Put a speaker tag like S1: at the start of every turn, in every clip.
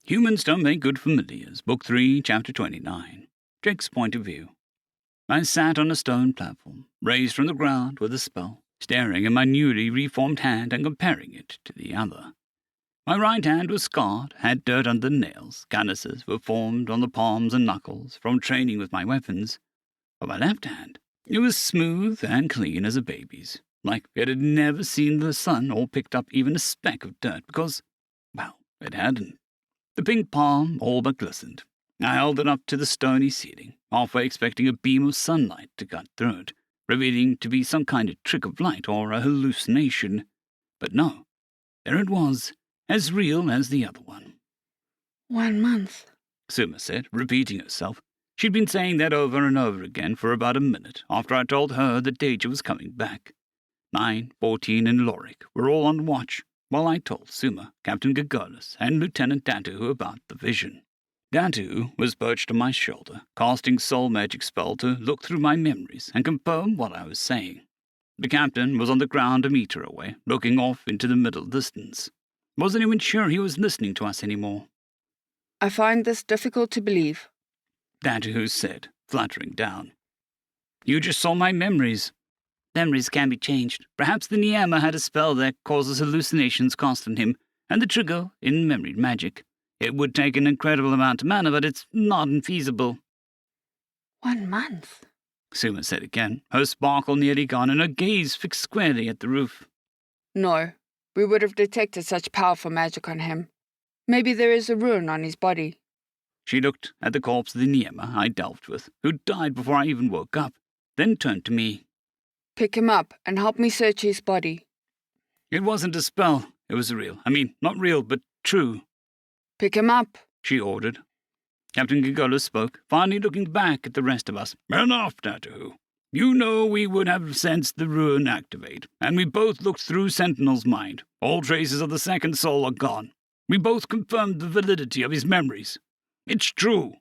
S1: Humans Don't Make Good Familiars, Book 3, Chapter 29. Drake's Point of View. I sat on a stone platform, raised from the ground with a spell, staring at my newly reformed hand and comparing it to the other. My right hand was scarred, had dirt under the nails, calluses were formed on the palms and knuckles from training with my weapons. But my left hand, it was smooth and clean as a baby's, like it had never seen the sun or picked up even a speck of dirt because, well, it hadn't. The pink palm all but glistened. I held it up to the stony ceiling, halfway expecting a beam of sunlight to cut through it, revealing to be some kind of trick of light or a hallucination. But no, there it was, as real as the other one.
S2: 1 month,
S1: Suma said, repeating herself. She'd been saying that over and over again for about a minute after I told her that Deja was coming back. 9, 14, and Lorik were all on watch, while I told Suma, Captain Gagolus, and Lieutenant Datu about the vision. Datu was perched on my shoulder, casting soul magic spell to look through my memories and confirm what I was saying. The captain was on the ground a meter away, looking off into the middle distance. Wasn't even sure he was listening to us anymore.
S2: I find this difficult to believe,
S1: Datu said, fluttering down. You just saw my memories. Memories can be changed. Perhaps the Niama had a spell that causes hallucinations cast on him, and the trigger in memory magic. It would take an incredible amount of mana, but it's not infeasible.
S2: 1 month,
S1: Suma said again, her sparkle nearly gone and her gaze fixed squarely at the roof.
S2: No, we would have detected such powerful magic on him. Maybe there is a ruin on his body.
S1: She looked at the corpse of the Niama I delved with, who died before I even woke up, then turned to me.
S2: Pick him up and help me search his body.
S1: It wasn't a spell. It was real. Not real, but true.
S2: Pick him up,
S1: she ordered. Captain Gagolus spoke, finally looking back at the rest of us. Enough, Datu. You know we would have sensed the ruin activate, and we both looked through Sentinel's mind. All traces of the second soul are gone. We both confirmed the validity of his memories. It's true.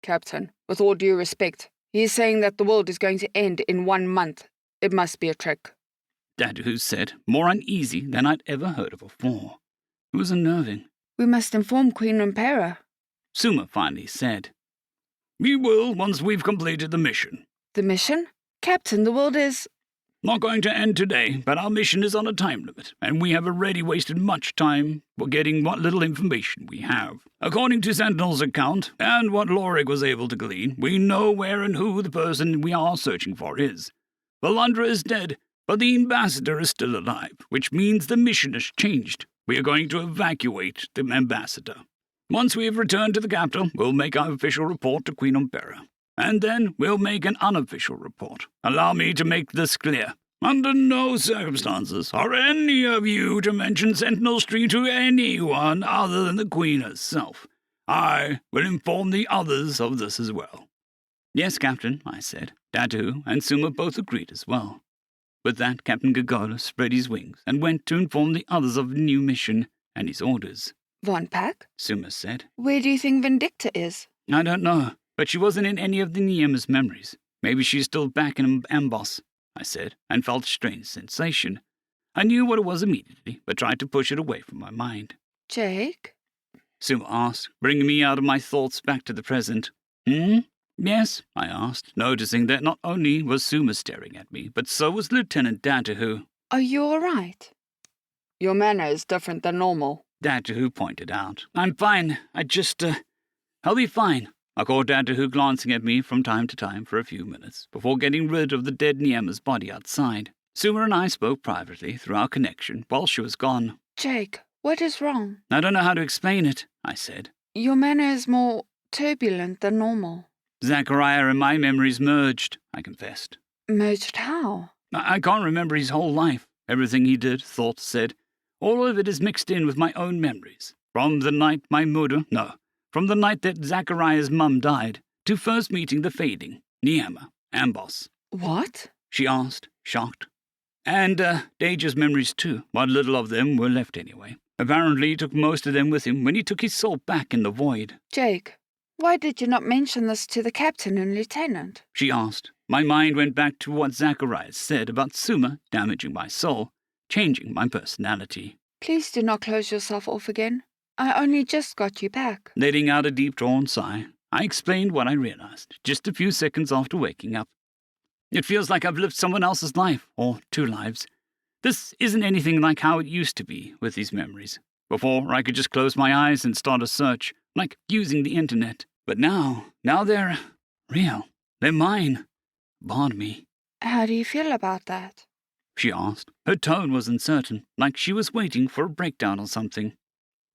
S2: Captain, with all due respect, he is saying that the world is going to end in 1 month. It must be a trick,
S1: Datu said, more uneasy than I'd ever heard of before. It was unnerving.
S2: We must inform Queen Impera,
S1: Suma finally said. We will once we've completed the mission.
S2: The mission? Captain, the world is...
S1: Not going to end today, but our mission is on a time limit, and we have already wasted much time for getting what little information we have. According to Sentinel's account, and what Lorik was able to glean, we know where and who the person we are searching for is. Valandra is dead, but the ambassador is still alive, which means the mission has changed. We are going to evacuate the ambassador. Once we have returned to the capital, we'll make our official report to Queen Impera. And then we'll make an unofficial report. Allow me to make this clear. Under no circumstances are any of you to mention Sentinel Street to anyone other than the Queen herself. I will inform the others of this as well. Yes, Captain, I said. Datu and Suma both agreed as well. With that, Captain Gagolus spread his wings and went to inform the others of the new mission and his orders.
S2: Von Pack?
S1: Suma said.
S2: Where do you think Vindicta is?
S1: I don't know, but she wasn't in any of the Niama's memories. Maybe she's still back in Ambos, I said, and felt a strange sensation. I knew what it was immediately, but tried to push it away from my mind.
S2: Jake?
S1: Suma asked, bringing me out of my thoughts back to the present. Yes, I asked, noticing that not only was Suma staring at me, but so was Lieutenant Datu.
S2: Are you all right? Your manner is different than normal,
S1: Datu pointed out. I'm fine. I'll be fine. I caught Datu glancing at me from time to time for a few minutes, before getting rid of the dead Niama's body outside. Suma and I spoke privately through our connection while she was gone.
S2: Jake, what is wrong?
S1: I don't know how to explain it, I said.
S2: Your manner is more turbulent than normal.
S1: Zachariah and my memories merged, I confessed.
S2: Merged how?
S1: I can't remember his whole life. Everything he did, thought, said. All of it is mixed in with my own memories. From the night that Zachariah's mum died, to first meeting the fading, Niama, Ambos.
S2: What?
S1: She asked, shocked. And Deja's memories too, what little of them were left anyway. Apparently he took most of them with him when he took his soul back in the void.
S2: Jake, why did you not mention this to the captain and lieutenant?
S1: She asked. My mind went back to what Zachariah said about Suma damaging my soul, changing my personality.
S2: Please do not close yourself off again. I only just got you back.
S1: Letting out a deep-drawn sigh, I explained what I realized just a few seconds after waking up. It feels like I've lived someone else's life, or two lives. This isn't anything like how it used to be with these memories. Before, I could just close my eyes and start a search, like using the internet. But now they're real. They're mine. Bond me.
S2: How do you feel about that?
S1: She asked. Her tone was uncertain, like she was waiting for a breakdown or something.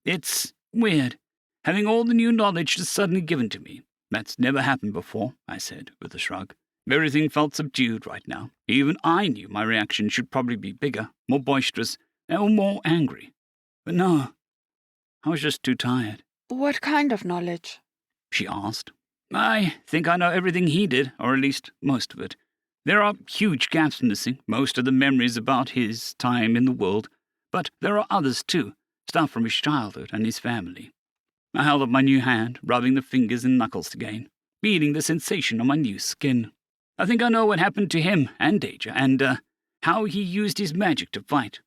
S1: It's weird, having all the new knowledge just suddenly given to me. That's never happened before, I said, with a shrug. Everything felt subdued right now. Even I knew my reaction should probably be bigger, more boisterous, or more angry. But no, I was just too tired.
S2: What kind of knowledge?
S1: She asked. I think I know everything he did, or at least most of it. There are huge gaps missing, most of the memories about his time in the world, but there are others too, stuff from his childhood and his family. I held up my new hand, rubbing the fingers and knuckles again, feeling the sensation on my new skin. I think I know what happened to him and Deja, and how he used his magic to fight.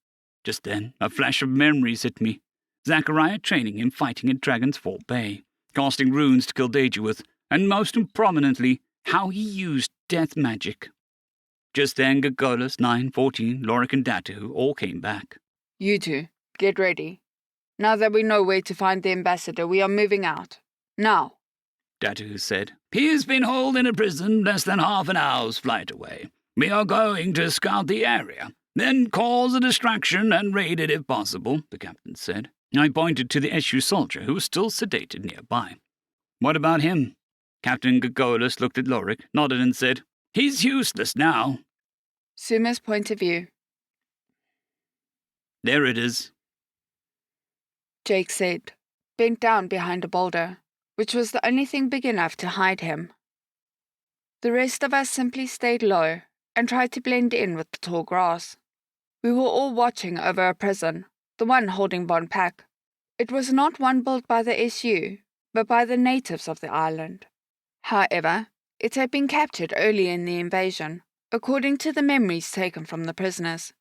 S1: Just then, a flash of memories hit me. Zachariah training him fighting at Dragon's Fall Bay, casting runes to kill Deja with, and most prominently, how he used death magic. Just then, Gagolus, 9, 14, Lorik and Datu all came back.
S2: You two, get ready. Now that we know where to find the ambassador, we are moving out. Now.
S1: Datu said. He's been hauled in a prison less than half an hour's flight away. We are going to scout the area, then cause a distraction and raid it if possible, the captain said. I pointed to the SU soldier who was still sedated nearby. What about him? Captain Gagolus looked at Lorik, nodded and said, He's useless now.
S2: Suma's point of view.
S1: There it is,
S2: Jake said, bent down behind a boulder, which was the only thing big enough to hide him. The rest of us simply stayed low and tried to blend in with the tall grass. We were all watching over a prison, the one holding Von Pack. It was not one built by the SU, but by the natives of the island. However, it had been captured early in the invasion, according to the memories taken from the prisoners.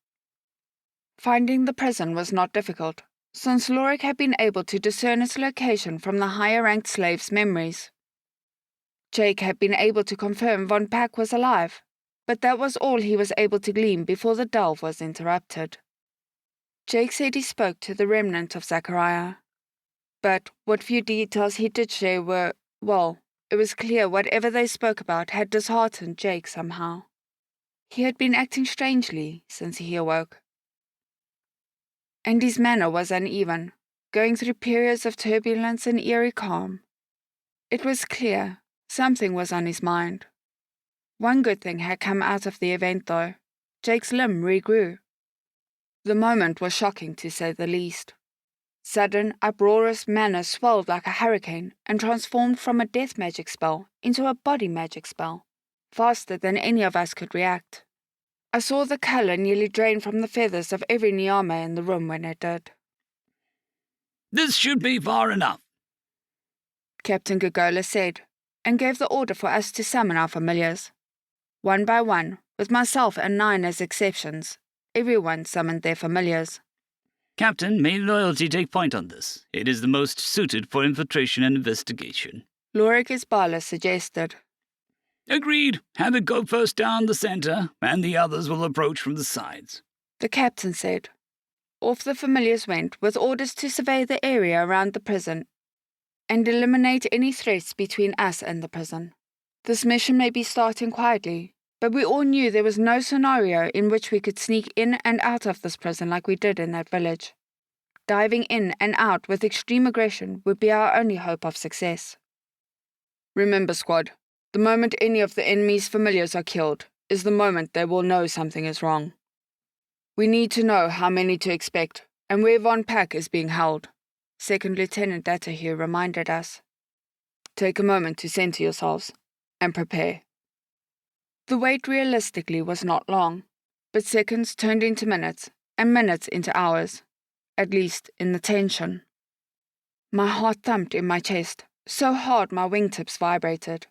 S2: Finding the prison was not difficult, since Lorik had been able to discern its location from the higher-ranked slaves' memories. Jake had been able to confirm Von Pack was alive, but that was all he was able to glean before the delve was interrupted. Jake said he spoke to the remnant of Zachariah, but what few details he did share were, well, it was clear whatever they spoke about had disheartened Jake somehow. He had been acting strangely since he awoke, and his manner was uneven, going through periods of turbulence and eerie calm. It was clear something was on his mind. One good thing had come out of the event, though. Jake's limb regrew. The moment was shocking, to say the least. Sudden, uproarious manner swelled like a hurricane and transformed from a death magic spell into a body magic spell, faster than any of us could react. I saw the colour nearly drain from the feathers of every Nyama in the room when it did.
S1: This should be far enough,
S2: Captain Gagola said, and gave the order for us to summon our familiars. One by one, with myself and 9 as exceptions, everyone summoned their familiars.
S1: Captain, may loyalty take point on this. It is the most suited for infiltration and investigation.
S2: Lorik Isbala suggested.
S1: Agreed. Have it go first down the center, and the others will approach from the sides.
S2: The captain said. Off the familiars went, with orders to survey the area around the prison and eliminate any threats between us and the prison. This mission may be starting quietly, but we all knew there was no scenario in which we could sneak in and out of this prison like we did in that village. Diving in and out with extreme aggression would be our only hope of success. Remember, squad, the moment any of the enemy's familiars are killed is the moment they will know something is wrong. We need to know how many to expect and where Von Pack is being held, Second Lieutenant Datahu reminded us. Take a moment to center yourselves and prepare. The wait realistically was not long, but seconds turned into minutes and minutes into hours, at least in the tension. My heart thumped in my chest, so hard my wingtips vibrated.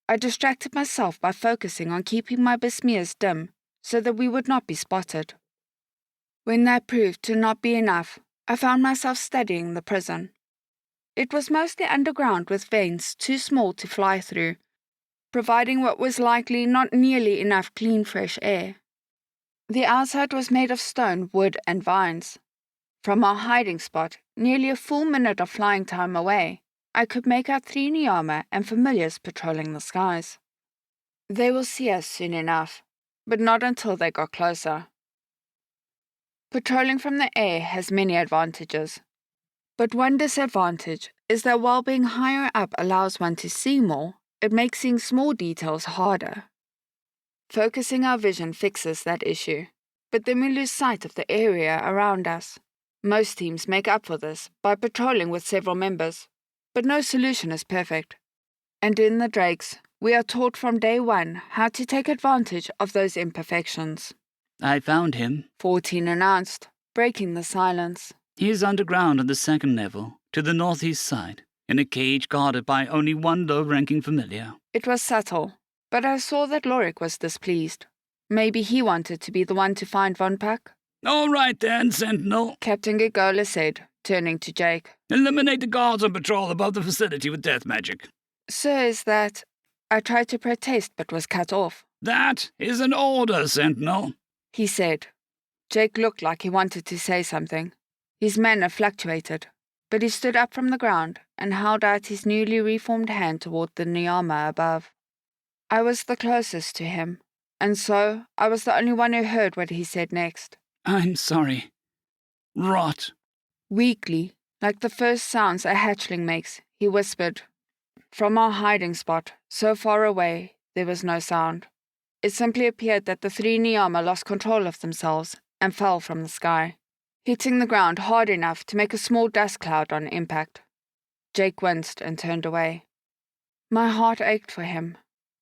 S2: I distracted myself by focusing on keeping my besmears dim so that we would not be spotted. When that proved to not be enough, I found myself studying the prison. It was mostly underground with veins too small to fly through, providing what was likely not nearly enough clean fresh air. The outside was made of stone, wood, and vines. From our hiding spot, nearly a full minute of flying time away, I could make out 3 Niyama and familiars patrolling the skies. They will see us soon enough, but not until they got closer. Patrolling from the air has many advantages, but one disadvantage is that while being higher up allows one to see more, it makes seeing small details harder. Focusing our vision fixes that issue, but then we lose sight of the area around us. Most teams make up for this by patrolling with several members, but no solution is perfect. And in the Drakes, we are taught from day one how to take advantage of those imperfections.
S1: I found him,
S2: 14 announced, breaking the silence.
S1: He is underground on the 2nd level, to the northeast side, in a cage guarded by only one low-ranking familiar.
S2: It was subtle, but I saw that Lorik was displeased. Maybe he wanted to be the one to find Von Puck.
S1: All right then, Sentinel,
S2: Captain Gigola said, turning to Jake.
S1: Eliminate the guards on patrol above the facility with death magic.
S2: Sir, is that... I tried to protest but was cut off.
S1: That is an order, Sentinel,
S2: he said. Jake looked like he wanted to say something. His manner fluctuated, but he stood up from the ground and held out his newly reformed hand toward the Niyama above. I was the closest to him, and so I was the only one who heard what he said next.
S1: I'm sorry. Rot.
S2: Weakly, like the first sounds a hatchling makes, he whispered. From our hiding spot, so far away, there was no sound. It simply appeared that the 3 Niyama lost control of themselves and fell from the sky, hitting the ground hard enough to make a small dust cloud on impact. Jake winced and turned away. My heart ached for him,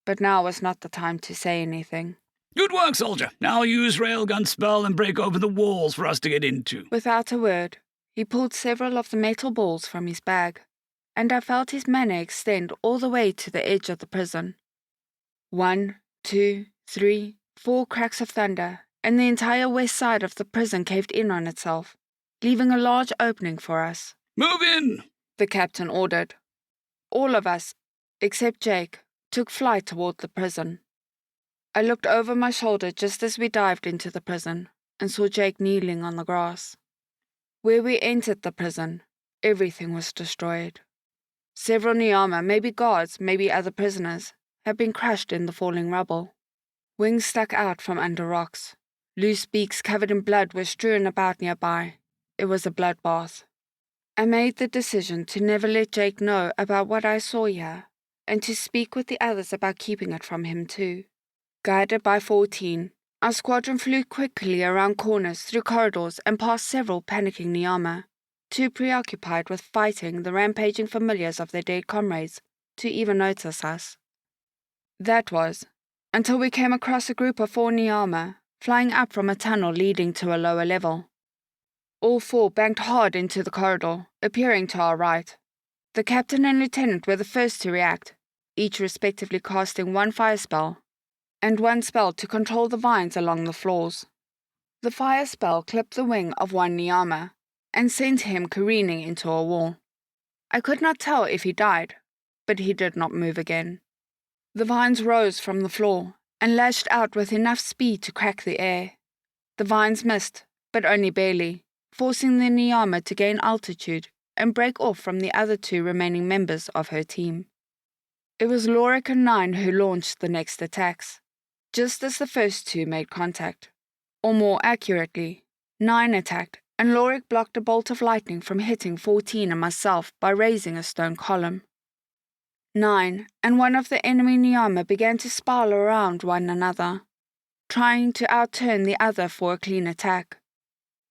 S2: but now was not the time to say anything.
S1: Good work, soldier. Now use railgun spell and break open the walls for us to get into.
S2: Without a word, he pulled several of the metal balls from his bag, and I felt his mana extend all the way to the edge of the prison. 1, 2, 3, 4 cracks of thunder, and the entire west side of the prison caved in on itself, leaving a large opening for us.
S1: Move in,
S2: the captain ordered. All of us, except Jake, took flight toward the prison. I looked over my shoulder just as we dived into the prison and saw Jake kneeling on the grass. Where we entered the prison, everything was destroyed. Several Niyama, maybe guards, maybe other prisoners, had been crushed in the falling rubble. Wings stuck out from under rocks. Loose beaks covered in blood were strewn about nearby. It was a bloodbath. I made the decision to never let Jake know about what I saw here, and to speak with the others about keeping it from him too. Guided by 14, our squadron flew quickly around corners, through corridors, and past several panicking Niyama, too preoccupied with fighting the rampaging familiars of their dead comrades to even notice us. That was, until we came across a group of 4 Niyama, flying up from a tunnel leading to a lower level. All 4 banked hard into the corridor, appearing to our right. The captain and lieutenant were the first to react, each respectively casting 1 fire spell, and 1 spell to control the vines along the floors. The fire spell clipped the wing of 1 Niyama, and sent him careening into a wall. I could not tell if he died, but he did not move again. The vines rose from the floor, and lashed out with enough speed to crack the air. The vines missed, but only barely, forcing the Niyama to gain altitude and break off from the other 2 remaining members of her team. It was Lorik and 9 who launched the next attacks, just as the first 2 made contact. Or more accurately, 9 attacked, and Lorik blocked a bolt of lightning from hitting 14 and myself by raising a stone column. 9 and one of the enemy Niyama began to spiral around one another, trying to outturn the other for a clean attack.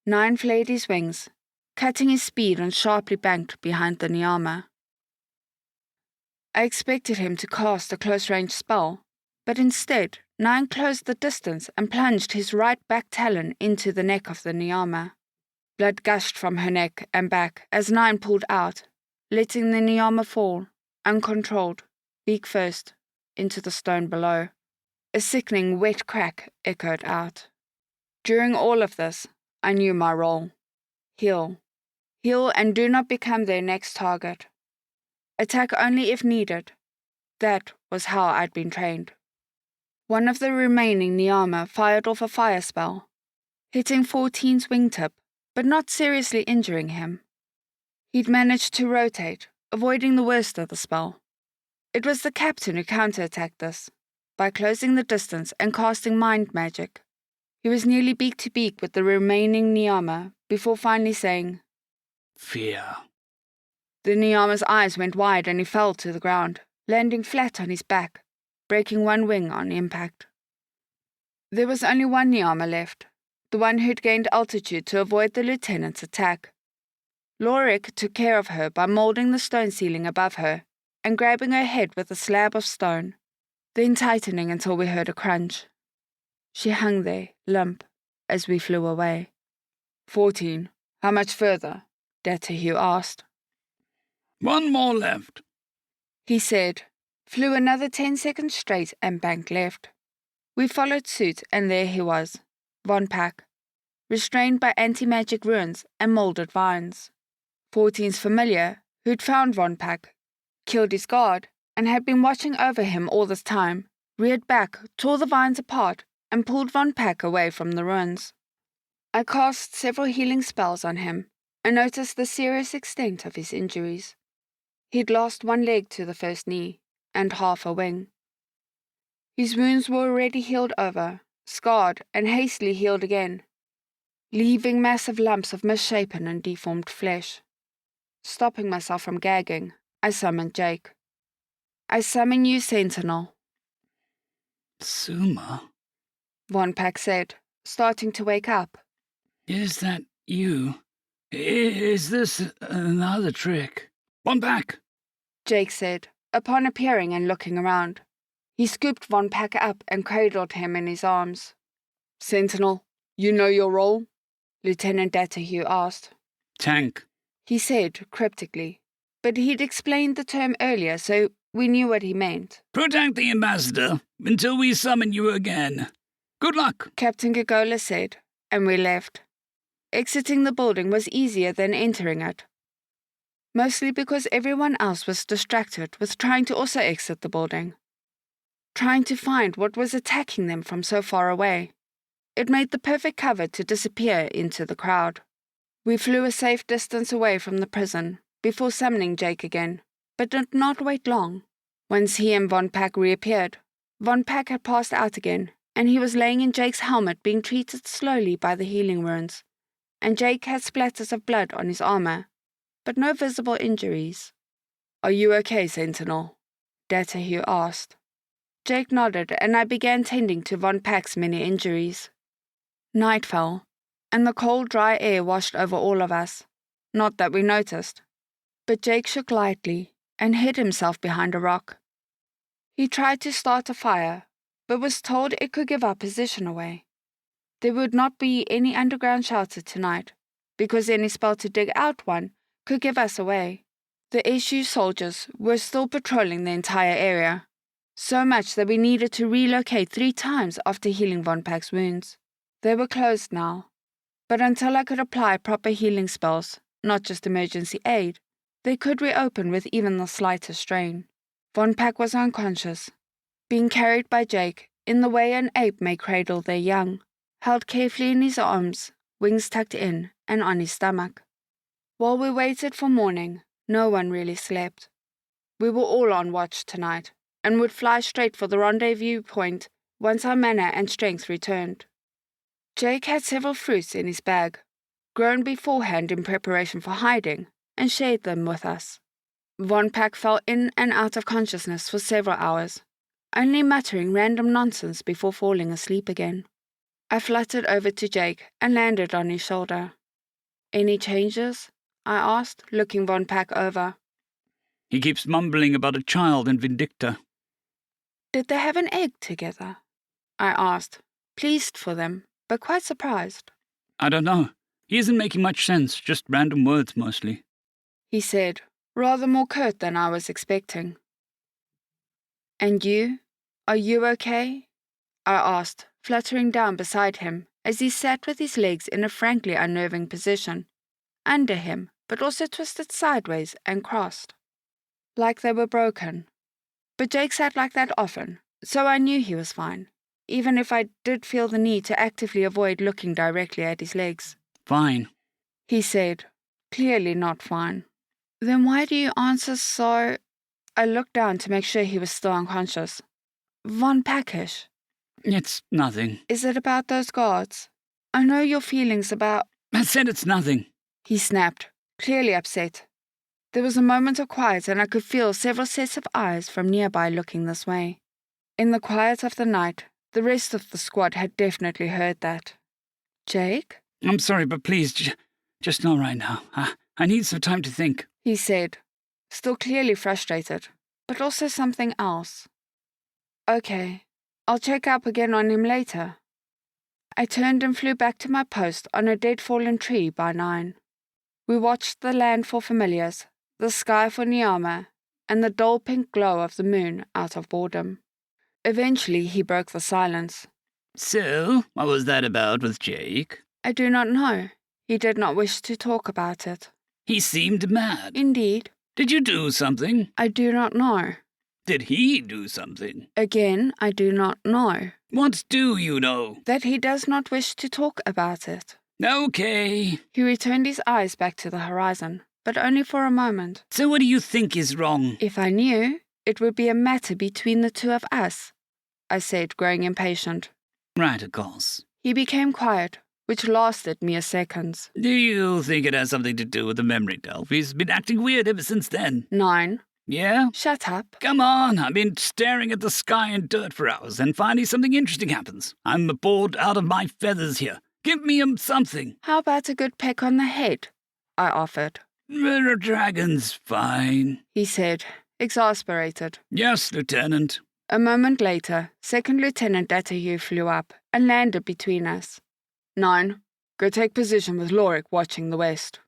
S2: 9 flared his wings, cutting his speed and sharply banked behind the Niyama. I expected him to cast a close-range spell, but instead 9 closed the distance and plunged his right back talon into the neck of the Niyama. Blood gushed from her neck and back as 9 pulled out, letting the Niyama fall, uncontrolled, beak first, into the stone below. A sickening wet crack echoed out. During all of this, I knew my role. Heal, Heal and do not become their next target. Attack only if needed. That was how I'd been trained. One of the remaining Niama fired off a fire spell, hitting 14's wingtip, but not seriously injuring him. He'd managed to rotate, avoiding the worst of the spell. It was the captain who counterattacked this, by closing the distance and casting mind magic. He was nearly beak to beak with the remaining Niama before finally saying,
S1: Fear.
S2: The Niama's eyes went wide and he fell to the ground, landing flat on his back, breaking one wing on impact. There was only one Niama left, the one who'd gained altitude to avoid the lieutenant's attack. Lorik took care of her by moulding the stone ceiling above her and grabbing her head with a slab of stone, then tightening until we heard a crunch. She hung there, limp, as we flew away. 14. How much further? Datahu asked.
S1: 1 more left,
S2: He said, flew another 10 seconds straight and banked left. We followed suit and there he was, Von Pack, restrained by anti-magic runes and moulded vines. 14's familiar, who'd found Von Pack, killed his guard, and had been watching over him all this time, reared back, tore the vines apart, and pulled Von Pack away from the ruins. I cast several healing spells on him, and noticed the serious extent of his injuries. He'd lost one leg to the first knee, and half a wing. His wounds were already healed over, scarred, and hastily healed again, leaving massive lumps of misshapen and deformed flesh. Stopping myself from gagging, I summoned Jake. I summon you, Sentinel,
S1: Suma?
S2: Von Pack said, starting to wake up.
S1: Is that you? Is this another trick? One back!
S2: Jake said, upon appearing and looking around. He scooped Von Pack up and cradled him in his arms. Sentinel, you know your role? Lieutenant Datahu asked.
S1: Tank.
S2: He said cryptically, but he'd explained the term earlier, so we knew what he meant.
S1: Protect the ambassador until we summon you again. Good luck,
S2: Captain Gagola said, and we left. Exiting the building was easier than entering it, mostly because everyone else was distracted with trying to also exit the building, trying to find what was attacking them from so far away. It made the perfect cover to disappear into the crowd. We flew a safe distance away from the prison before summoning Jake again, but did not wait long. Once he and Von Pack reappeared, Von Pack had passed out again, and he was laying in Jake's helmet being treated slowly by the healing runes, and Jake had splatters of blood on his armor, but no visible injuries. Are you okay, Sentinel? Datahu asked. Jake nodded, and I began tending to Von Pack's many injuries. Night fell, and the cold, dry air washed over all of us. Not that we noticed, but Jake shook lightly and hid himself behind a rock. He tried to start a fire, but was told it could give our position away. There would not be any underground shelter tonight, because any spell to dig out one could give us away. The SU soldiers were still patrolling the entire area, so much that we needed to relocate 3 times after healing Von Pack's wounds. They were closed now, but until I could apply proper healing spells, not just emergency aid, they could reopen with even the slightest strain. Von Pack was unconscious, being carried by Jake in the way an ape may cradle their young, held carefully in his arms, wings tucked in and on his stomach. While we waited for morning, no one really slept. We were all on watch tonight, and would fly straight for the rendezvous point once our mana and strength returned. Jake had several fruits in his bag, grown beforehand in preparation for hiding, and shared them with us. Von Pack fell in and out of consciousness for several hours, only muttering random nonsense before falling asleep again. I fluttered over to Jake and landed on his shoulder. Any changes? I asked, looking Von Pack over.
S1: He keeps mumbling about a child and Vindicta.
S2: Did they have an egg together? I asked, pleased for them, but quite surprised.
S1: I don't know. He isn't making much sense, just random words mostly.
S2: He said, rather more curt than I was expecting. And you? Are you okay? I asked, fluttering down beside him as he sat with his legs in a frankly unnerving position. Under him, but also twisted sideways and crossed, like they were broken. But Jake sat like that often, so I knew he was fine, even if I did feel the need to actively avoid looking directly at his legs.
S1: Fine,
S2: He said, clearly not fine. Then why do you answer so... I looked down to make sure he was still unconscious. Von Packish.
S1: it's nothing.
S2: Is it about those guards? I know your feelings about...
S1: I said it's nothing.
S2: He snapped, clearly upset. There was a moment of quiet and I could feel several sets of eyes from nearby looking this way. In the quiet of the night, the rest of the squad had definitely heard that. Jake?
S1: I'm sorry, but please, just not right now. I need some time to think.
S2: He said, still clearly frustrated, but also something else. Okay, I'll check up again on him later. I turned and flew back to my post on a dead fallen tree by 9. We watched the land for familiars, the sky for Niama, and the dull pink glow of the moon out of boredom. Eventually he broke the silence.
S1: So, what was that about with Jake?
S2: I do not know. He did not wish to talk about it.
S1: He seemed mad.
S2: Indeed.
S1: Did you do something?
S2: I do not know.
S1: Did he do something?
S2: Again, I do not know.
S1: What do you know?
S2: That he does not wish to talk about it.
S1: Okay.
S2: He returned his eyes back to the horizon, but only for a moment.
S1: So what do you think is wrong?
S2: If I knew, it would be a matter between the two of us, I said, growing impatient.
S1: Right, of course.
S2: He became quiet, which lasted mere seconds.
S1: Do you think it has something to do with the memory delve? He's been acting weird ever since then.
S2: 9.
S1: Yeah?
S2: Shut up.
S1: Come on, I've been staring at the sky and dirt for hours, and finally something interesting happens. I'm bored out of my feathers here. Give me something.
S2: How about a good peck on the head? I offered.
S1: Dragon's fine,
S2: He said, exasperated.
S1: Yes, Lieutenant.
S2: A moment later, Second Lieutenant Datahu flew up and landed between us. 9. Go take position with Lorik watching the west.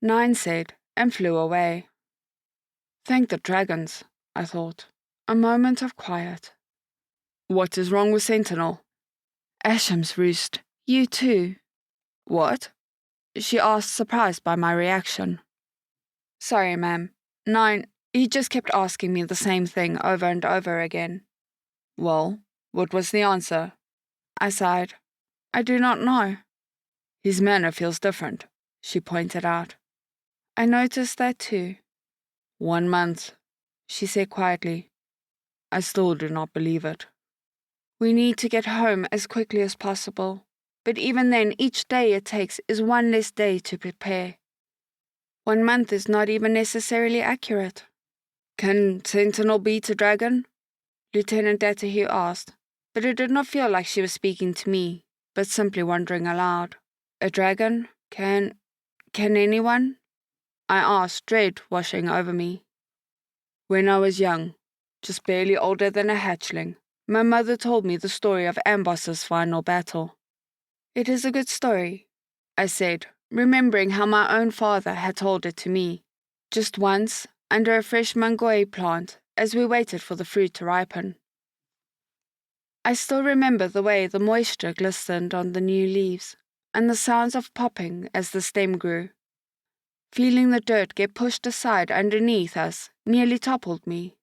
S2: 9 said, and flew away. Thank the dragons, I thought. A moment of quiet. What is wrong with Sentinel? Asham's roost. You too. What? She asked, surprised by my reaction. Sorry, ma'am. 9. He just kept asking me the same thing over and over again. Well, what was the answer? I sighed. I do not know. His manner feels different, she pointed out. I noticed that too. 1 month, she said quietly. I still do not believe it. We need to get home as quickly as possible, but even then each day it takes is one less day to prepare. 1 month is not even necessarily accurate. Can Sentinel beat a dragon? Lieutenant Datahu asked, but it did not feel like she was speaking to me, but simply wondering aloud. A dragon? Can anyone? I asked, dread washing over me. When I was young, just barely older than a hatchling, my mother told me the story of Ambos's final battle. It is a good story, I said, remembering how my own father had told it to me, just once, under a fresh mangoe plant, as we waited for the fruit to ripen. I still remember the way the moisture glistened on the new leaves, and the sounds of popping as the stem grew. Feeling the dirt get pushed aside underneath us nearly toppled me.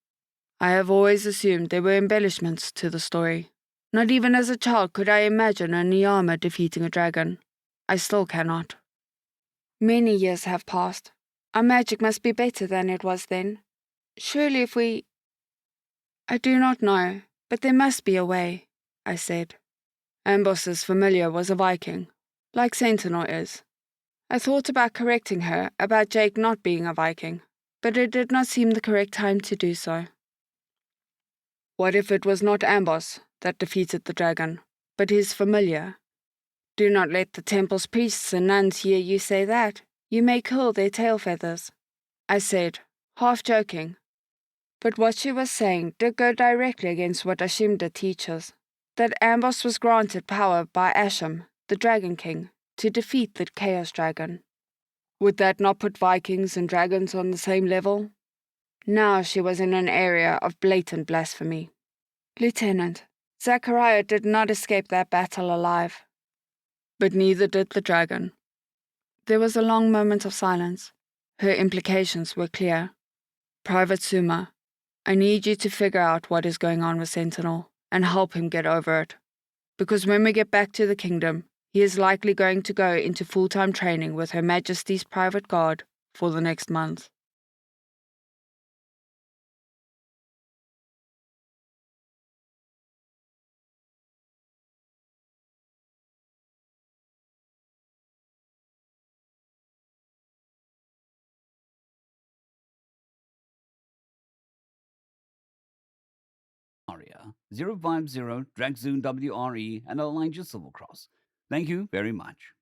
S2: I have always assumed there were embellishments to the story. Not even as a child could I imagine a Niyama defeating a dragon. I still cannot. Many years have passed. Our magic must be better than it was then. Surely if we... I do not know, but there must be a way, I said. Ambos's familiar was a Viking, like Sentinel is. I thought about correcting her about Jake not being a Viking, but it did not seem the correct time to do so. What if it was not Ambos that defeated the dragon, but his familiar? Do not let the temple's priests and nuns hear you say that. You may curl their tail feathers, I said, half joking. But what she was saying did go directly against what Ashimda teaches, that Ambos was granted power by Asham, the Dragon King, to defeat the Chaos Dragon. Would that not put Vikings and dragons on the same level? Now she was in an area of blatant blasphemy. Lieutenant, Zachariah did not escape that battle alive. But neither did the dragon. There was a long moment of silence. Her implications were clear. Private Suma, I need you to figure out what is going on with Sentinel and help him get over it. Because when we get back to the kingdom, he is likely going to go into full-time training with Her Majesty's private guard for the next month.
S1: Aria 050 Dragzoon W.R.E. and Elijah Silvercross. Thank you very much.